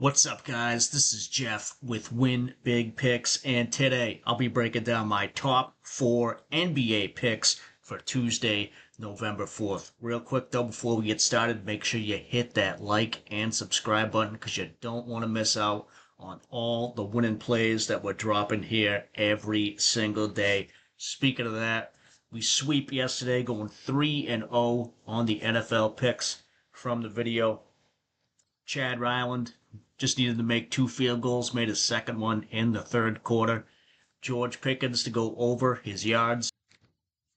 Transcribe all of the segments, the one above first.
What's up, guys? This is Jeff with Win Big Picks, and today I'll be breaking down my top 4 NBA picks for Tuesday, November 4th. Real quick, though, before we get started, make sure you hit that like and subscribe button because you don't want to miss out on all the winning plays that we're dropping here every single day. Speaking of that, we sweep yesterday, going 3-0 on the NFL picks from the video. Chad Ryland just needed to make 2 field goals, made his second one in the third quarter. George Pickens to go over his yards.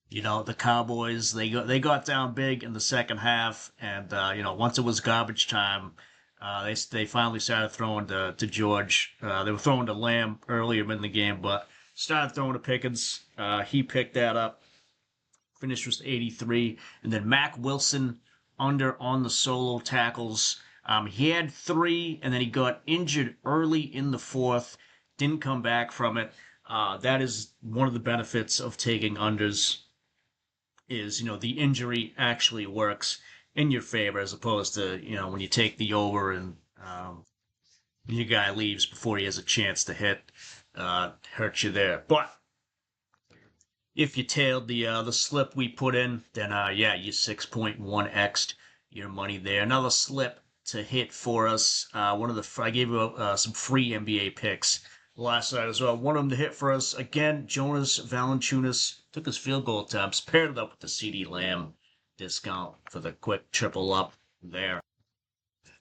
You know, the Cowboys, they got down big in the second half, and, once it was garbage time, they finally started throwing to George. They were throwing to Lamb earlier in the game, but started throwing to Pickens. He picked that up. Finished with 83. And then Mac Wilson under on the solo tackles. He had 3, and then he got injured early in the fourth. Didn't come back from it. That is one of the benefits of taking unders. Is the injury actually works in your favor as opposed to when you take the over and your guy leaves before he has a chance to hit, hurt you there. But if you tailed the slip we put in, then you 6.1x'd your money there. Another slip to hit for us. I gave you some free NBA picks last night as well. One of them to hit for us again. Jonas Valanciunas took his field goal attempts, paired it up with the CD Lamb discount for the quick triple up there.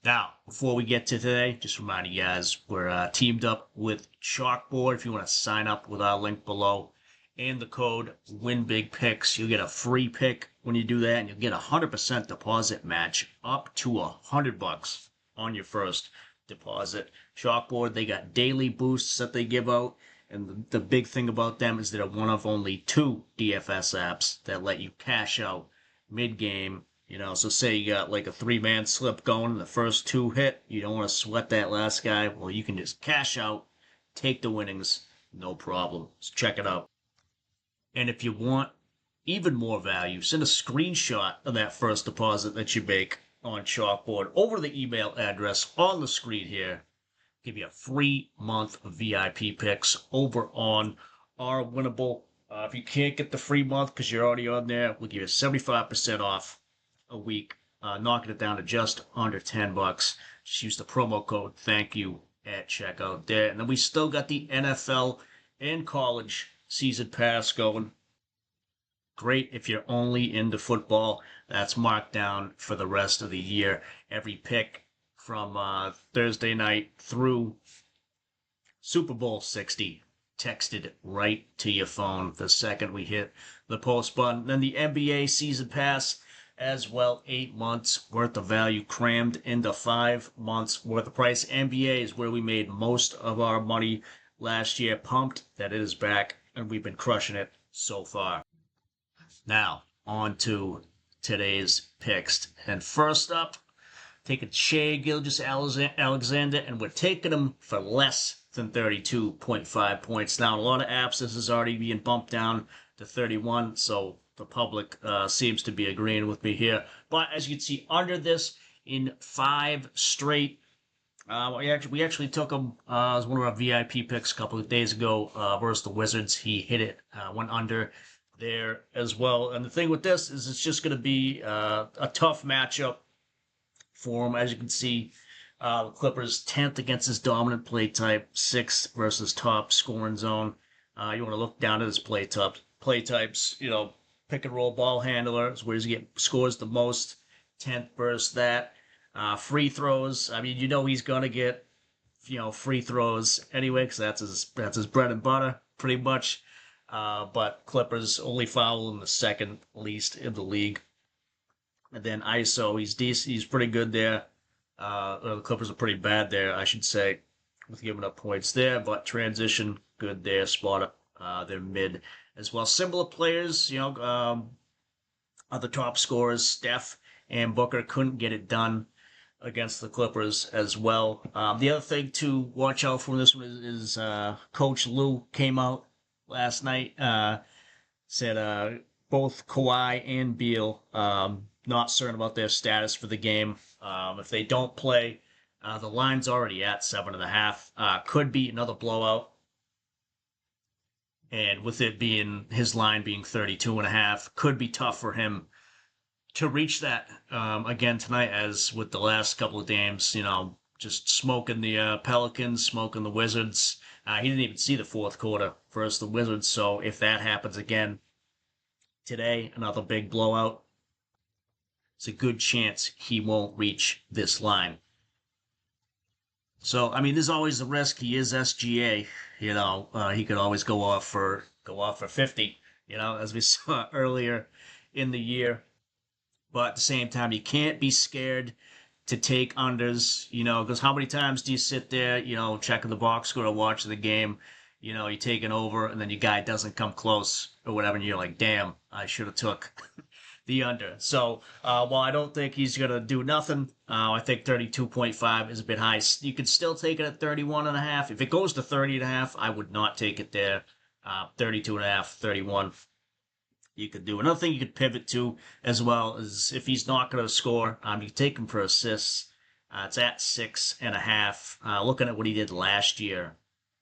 Now, before we get to today, just reminding you guys we're teamed up with Chalkboard. If you want to sign up with our link below and the code WINBIGPICKS, you'll get a free pick when you do that, and you'll get a 100% deposit match up to $100 on your first deposit. Chalkboard, they got daily boosts that they give out, and the big thing about them is they're one of only 2 DFS apps that let you cash out mid-game. So say you got like a 3-man slip going, and the first 2 hit, you don't want to sweat that last guy. Well, you can just cash out, take the winnings, no problem. So check it out. And if you want even more value, send a screenshot of that first deposit that you make on Chalkboard over the email address on the screen here. Give you a free month of VIP picks over on our winnable. If you can't get the free month because you're already on there, we'll give you 75% off a week, knocking it down to just under $10. Just use the promo code thank you at checkout there. And then we still got the NFL and college season pass going. Great if you're only into football. That's marked down for the rest of the year. Every pick from Thursday night through Super Bowl 60 texted right to your phone the second we hit the post button. Then the NBA season pass as well, 8 months worth of value crammed into 5 months worth of price. NBA is where we made most of our money last year. Pumped that it is back, and we've been crushing it so far. Now, on to today's picks. And first up, taking Shai Gilgeous-Alexander, and we're taking him for less than 32.5 points. Now, a lot of apps, this is already being bumped down to 31, so the public seems to be agreeing with me here. But as you can see, under this in 5 straight, we actually took him as one of our VIP picks a couple of days ago versus the Wizards. He hit it, went under there as well. And the thing with this is it's just going to be a tough matchup for him. As you can see, the Clippers 10th against his dominant play type, 6th versus top scoring zone. You want to look down at his play types. Pick and roll ball handler is where he scores the most, 10th versus that. Free throws, I mean, he's going to get, free throws anyway, because that's his bread and butter, pretty much. But Clippers only foul in the second least in the league. And then ISO, he's decent, he's pretty good there. The Clippers are pretty bad there, I should say, with giving up points there. But transition, good there. Spot up, they're mid as well. Similar players, are the top scorers. Steph and Booker couldn't get it done against the Clippers as well. The other thing to watch out for in this one is Coach Lou came out last night, said both Kawhi and Beal not certain about their status for the game. If they don't play, The line's already at 7.5. Could be another blowout. And with it being his line being 32.5, could be tough for him to reach that again tonight, as with the last couple of games, just smoking the Pelicans, smoking the Wizards. He didn't even see the fourth quarter versus the Wizards, so if that happens again today, another big blowout, it's a good chance he won't reach this line. So, I mean, there's always a risk. He is SGA. He could always go off for 50. As we saw earlier in the year. But at the same time, you can't be scared to take unders. Because how many times do you sit there, checking the box score or watching the game? You're taking over, and then your guy doesn't come close or whatever, and you're like, damn, I should have took the under. So while I don't think he's going to do nothing, I think 32.5 is a bit high. You could still take it at 31.5. If it goes to 30.5, I would not take it there. 32.5, 31. You could do another thing you could pivot to as well is if he's not going to score, you can take him for assists. It's at 6.5. Looking at what he did last year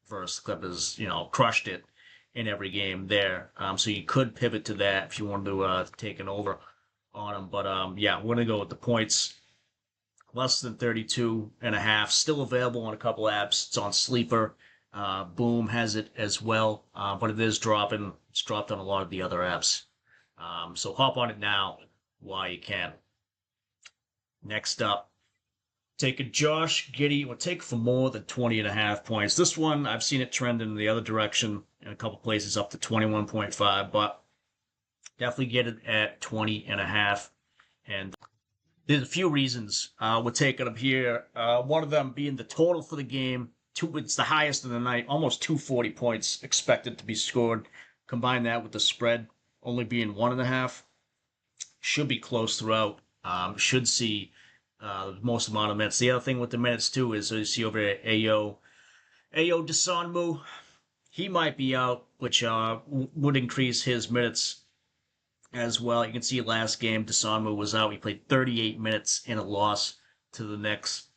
versus Clippers, crushed it in every game there. So you could pivot to that if you wanted to take an over on him. But yeah, we're going to go with the points. Less than 32.5. Still available on a couple apps. It's on Sleeper. Boom has it as well. But it is dropping. It's dropped on a lot of the other apps. So hop on it now while you can. Next up, take a Josh Giddey. We'll take for more than 20.5 points. This one, I've seen it trend in the other direction in a couple places up to 21.5, but definitely get it at 20.5. And there's a few reasons we're taking them here. One of them being the total for the game. It's the highest of the night, almost 240 points expected to be scored. Combine that with the spread only being 1.5. Should be close throughout. Should see most amount of minutes. The other thing with the minutes too is you see over at Ayo Desanmu, he might be out, which would increase his minutes as well. You can see last game Desanmu was out. He played 38 minutes in a loss to the Knicks,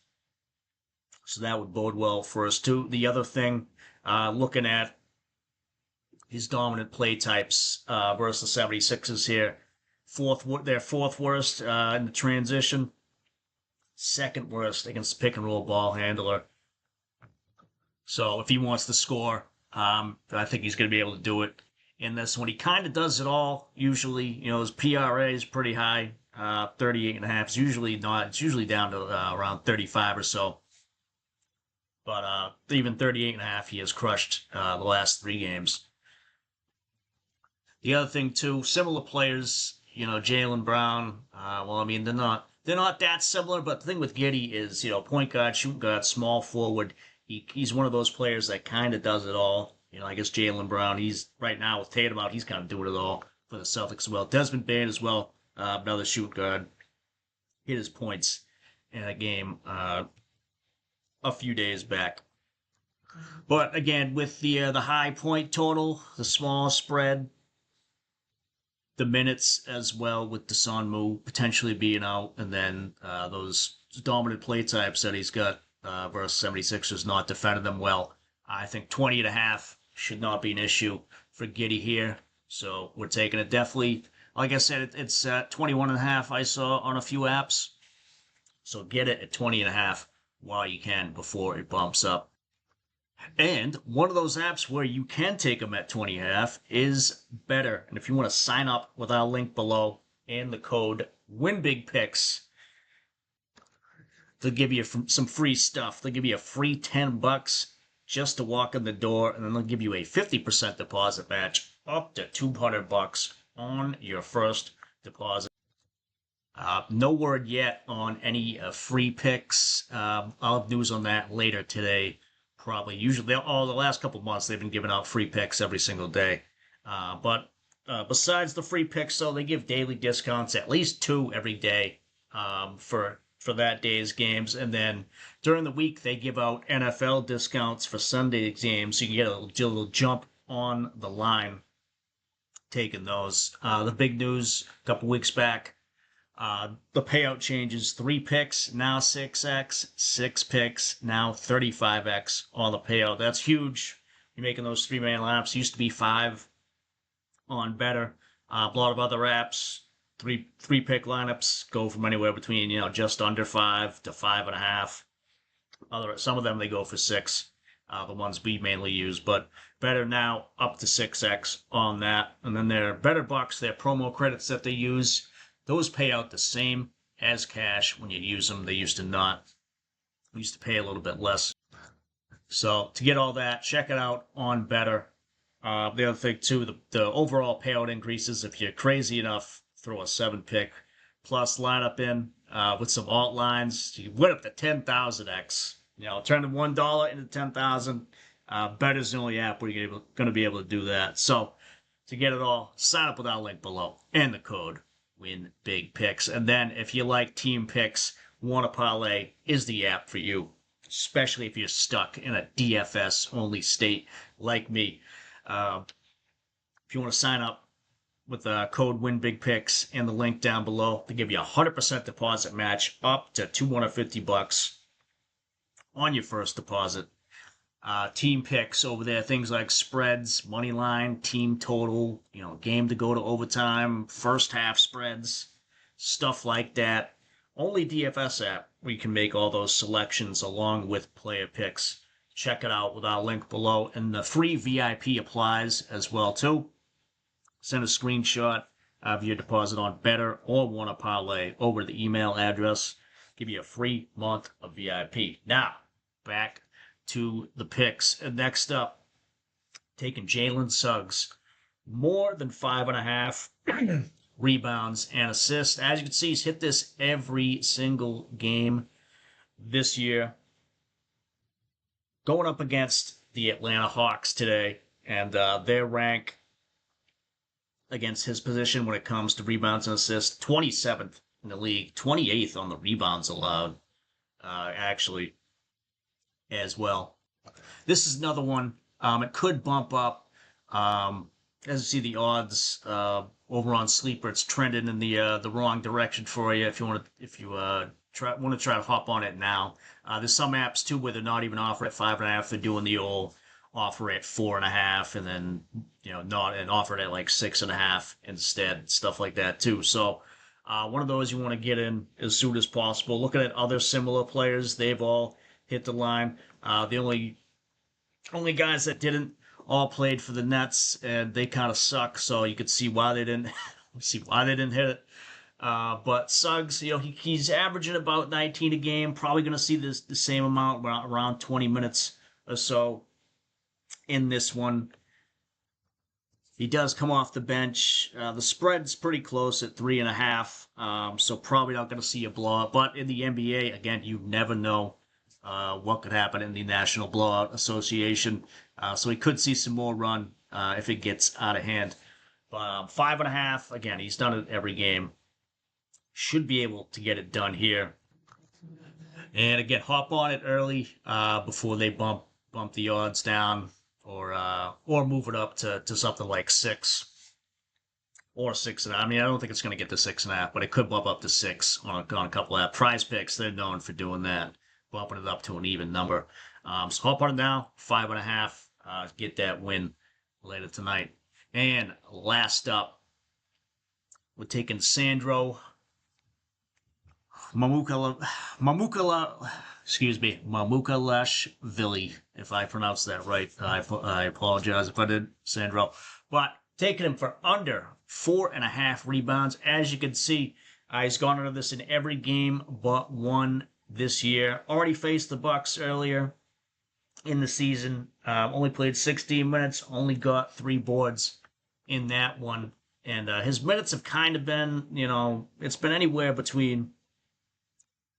so that would bode well for us too. The other thing, looking at his dominant play types versus the 76ers here, they're fourth worst in the transition. Second worst against the pick and roll ball handler. So if he wants to score, I think he's going to be able to do it in this one. He kind of does it all usually. His PRA is pretty high, 38.5. It's usually not. It's usually down to around 35 or so. But even 38.5, he has crushed the last 3 games. The other thing too, similar players. Jaylen Brown. They're not that similar, but the thing with Giddey is, point guard, shooting guard, small forward. He's one of those players that kind of does it all. I guess Jaylen Brown, he's right now with Tatum out, he's kind of doing it all for the Celtics as well. Desmond Bane as well, another shooting guard, hit his points in a game a few days back. But again, with the high point total, the small spread, the minutes as well with Desanmu potentially being out, and then those dominant play types that he's got versus 76ers not defending them well. I think 20.5 should not be an issue for Giddey here. So we're taking it definitely. Like I said, it's 21.5 I saw on a few apps. So get it at 20.5 while you can before it bumps up. And one of those apps where you can take them at 20.5 is Betr. And if you want to sign up with our link below and the code WINBIGPICKS, they'll give you some free stuff. They'll give you a free $10 just to walk in the door, and then they'll give you a 50% deposit match up to $200 on your first deposit. No word yet on any free picks. I'll have news on that later today. Probably. Usually, the last couple of months, they've been giving out free picks every single day. But besides the free picks, though, they give daily discounts, at least 2 every day for that day's games. And then during the week, they give out NFL discounts for Sunday games, so you can get a little jump on the line taking those. The big news a couple weeks back, The payout changes: 3 picks, now 6x, 6 picks, now 35x on the payout. That's huge. You're making those 3-man laps. Used to be 5 on Betr. A lot of other apps, three pick lineups go from anywhere between just under 5 to 5.5. Some of them they go for 6. The ones we mainly use, but Betr now up to 6x on that. And then their Betr Bucks, their promo credits that they use, those pay out the same as cash when you use them. They used to not. We used to pay a little bit less. So to get all that, check it out on Betr. The other thing too, the overall payout increases if you're crazy enough. Throw a 7-pick plus lineup in with some alt lines. You win up to 10,000x. Turn $1 into 10,000. Betr's the only app where you're going to be able to do that. So to get it all, sign up with our link below and the code WINBIGPICKS. And then if you like team picks, want a parlay is the app for you, especially if you're stuck in a DFS only state like me. If you want to sign up with the code WINBIGPICKS and the link down below, they give you a 100% deposit match up to $250 on your first deposit. Team picks over there, things like spreads, money line, team total, game to go to overtime, first half spreads, stuff like that. Only DFS app where you can make all those selections along with player picks. Check it out with our link below, and the free VIP applies as well too. Send a screenshot of your deposit on Betr or want a parlay over the email address. Give you a free month of VIP. Now, back to the picks. And next up, taking Jalen Suggs. More than 5.5 rebounds and assists. As you can see, he's hit this every single game this year. Going up against the Atlanta Hawks today, and their rank against his position when it comes to rebounds and assists, 27th in the league, 28th on the rebounds allowed, actually, as well. This is another one. It could bump up. As you see, the odds over on Sleeper, it's trending in the wrong direction for you. If you want to try to hop on it now, there's some apps too where they're not even offering at 5.5. They're doing the old offer at 4.5, and then not and offer it at like 6.5 instead, stuff like that too. So one of those you want to get in as soon as possible. Looking at other similar players, they've all hit the line. The only guys that didn't all played for the Nets, and they kind of suck. So you could see why they didn't hit it. But Suggs, he's averaging about 19 a game. Probably going to see the same amount, around 20 minutes or so in this one. He does come off the bench. The spread's pretty close at 3.5, so probably not going to see a blowout. But in the NBA, again, you never know what could happen in the National Blowout Association. So he could see some more run if it gets out of hand. But 5.5, again, he's done it every game. Should be able to get it done here. And again, hop on it early before they bump the odds down, or move it up to something like 6 or 6.5. I mean, I don't think it's going to get to 6.5, but it could bump up to 6 on a couple of Prizepicks. They're known for doing that, bumping it up to an even number. So hop on it now, 5.5. Get that win later tonight. And last up, we're taking Sandro Mamukelashvili, if I pronounced that right. I apologize if I did, Sandro. But taking him for under 4.5 rebounds. As you can see, he's gone under this in every game but one this year. Already faced the Bucks earlier in the season. Only played 16 minutes. Only got 3 boards in that one. And his minutes have kind of been, it's been anywhere between...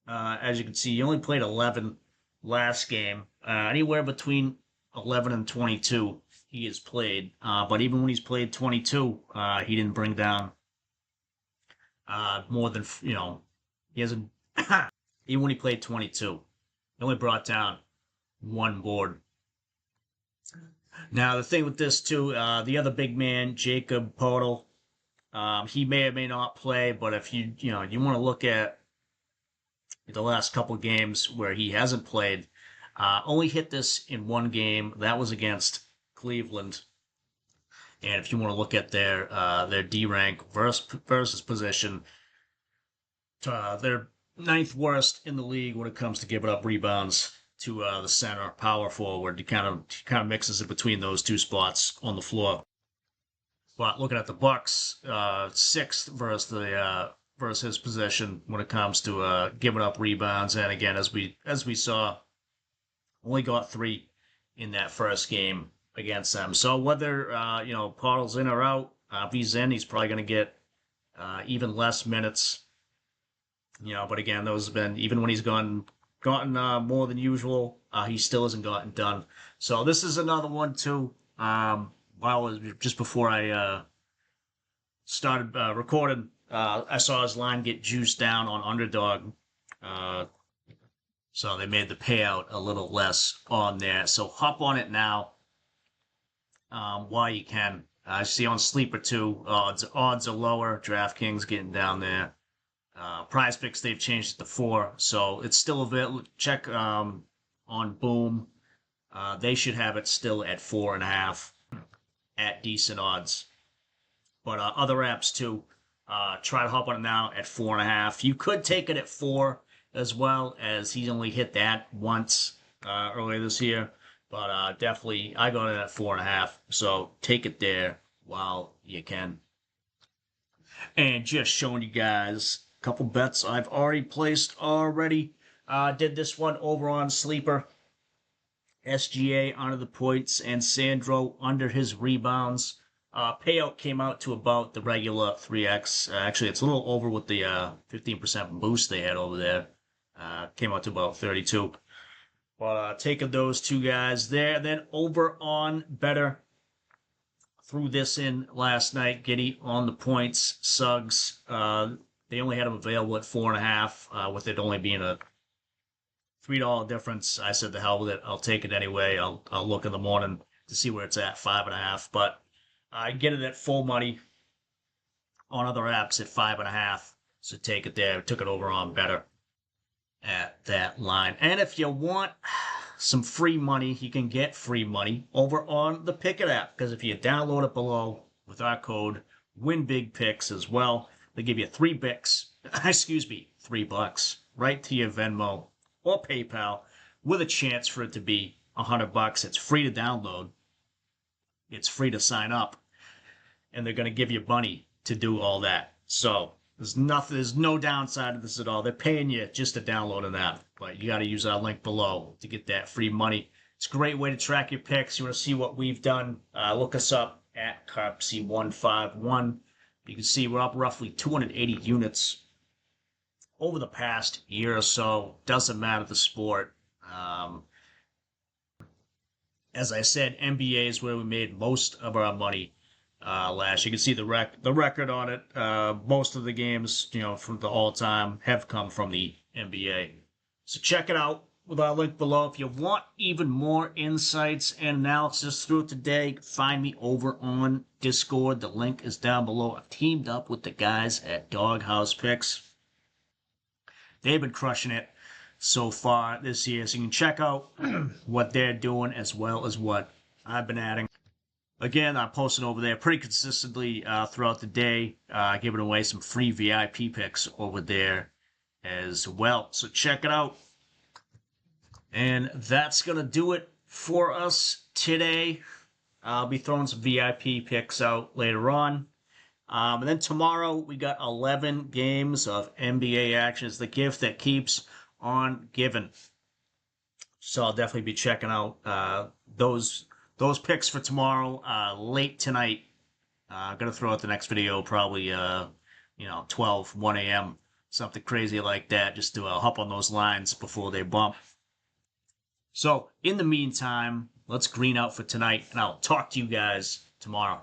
as you can see, he only played 11 last game. Anywhere between 11 and 22 he has played. But even when he's played 22, he didn't bring down more than, he hasn't, even when he played 22, he only brought down 1 board. Now, the thing with this, too, the other big man, Jacob Poeltl, He may or may not play, but if you want to look at the last couple games where he hasn't played, only hit this in one game. That was against Cleveland. And if you want to look at their D rank versus position, they're ninth worst in the league when it comes to giving up rebounds to the center power forward. He kind of mixes it between those two spots on the floor. But looking at the Bucks, sixth versus his position when it comes to giving up rebounds, and again, as we saw, only got 3 in that first game against them. So whether Parle's in or out, if he's in, he's probably going to get even less minutes. But again, those have been, even when he's gotten more than usual, he still hasn't gotten done. So this is another one too. Just before I started recording, I saw his line get juiced down on underdog. So they made the payout a little less on there. So hop on it now while you can. I see on Sleeper too, odds are lower. DraftKings getting down there. Prizepicks, they've changed it to 4, so it's still available. Check on Boom. They should have it still at 4.5 at decent odds. But other apps too, try to hop on it now at 4.5. You could take it at 4 as well, as he's only hit that once earlier this year. But definitely, I got it at 4.5. So take it there while you can. And just showing you guys a couple bets I've already placed already. Did this one over on Sleeper. SGA under the points and Sandro under his rebounds. Payout came out to about the regular 3x. Actually, it's a little over with the 15% boost they had over there. Came out to about 32. But taking those two guys there. Then over on Betr. Threw this in last night. Giddy on the points. Suggs. They only had them available at 4.5, with it only being a $3 difference. I said the hell with it. I'll take it anyway. I'll look in the morning to see where it's at, 5.5. But I get it at full money on other apps at 5.5. So take it there. Took it over on Betr at that line. And if you want some free money, you can get free money over on the Pick It app. Because if you download it below with our code WINBIGPICKS as well, they give you $3 right to your Venmo or PayPal with a chance for it to be $100. It's free to download. It's free to sign up. And they're going to give you money to do all that. So there's no downside to this at all. They're paying you just to download an app. But you got to use our link below to get that free money. It's a great way to track your picks. You want to see what we've done, look us up at Carpsy151. You can see we're up roughly 280 units over the past year or so. Doesn't matter the sport. As I said, NBA is where we made most of our money last. You can see the record on it. Most of the games, from the all-time have come from the NBA. So check it out with our link below. If you want even more insights and analysis through today, find me over on Discord. The link is down below. I've teamed up with the guys at Doghouse Picks. They've been crushing it so far this year, so you can check out what they're doing as well as what I've been adding. Again, I'm posting over there pretty consistently throughout the day, giving away some free VIP picks over there as well. So check it out. And that's going to do it for us today. I'll be throwing some VIP picks out later on. And then tomorrow, we got 11 games of NBA action. It's the gift that keeps on giving. So I'll definitely be checking out those picks for tomorrow late tonight. I'm going to throw out the next video probably 12, 1 a.m., something crazy like that, just to hop on those lines before they bump. So in the meantime, let's green out for tonight, and I'll talk to you guys tomorrow.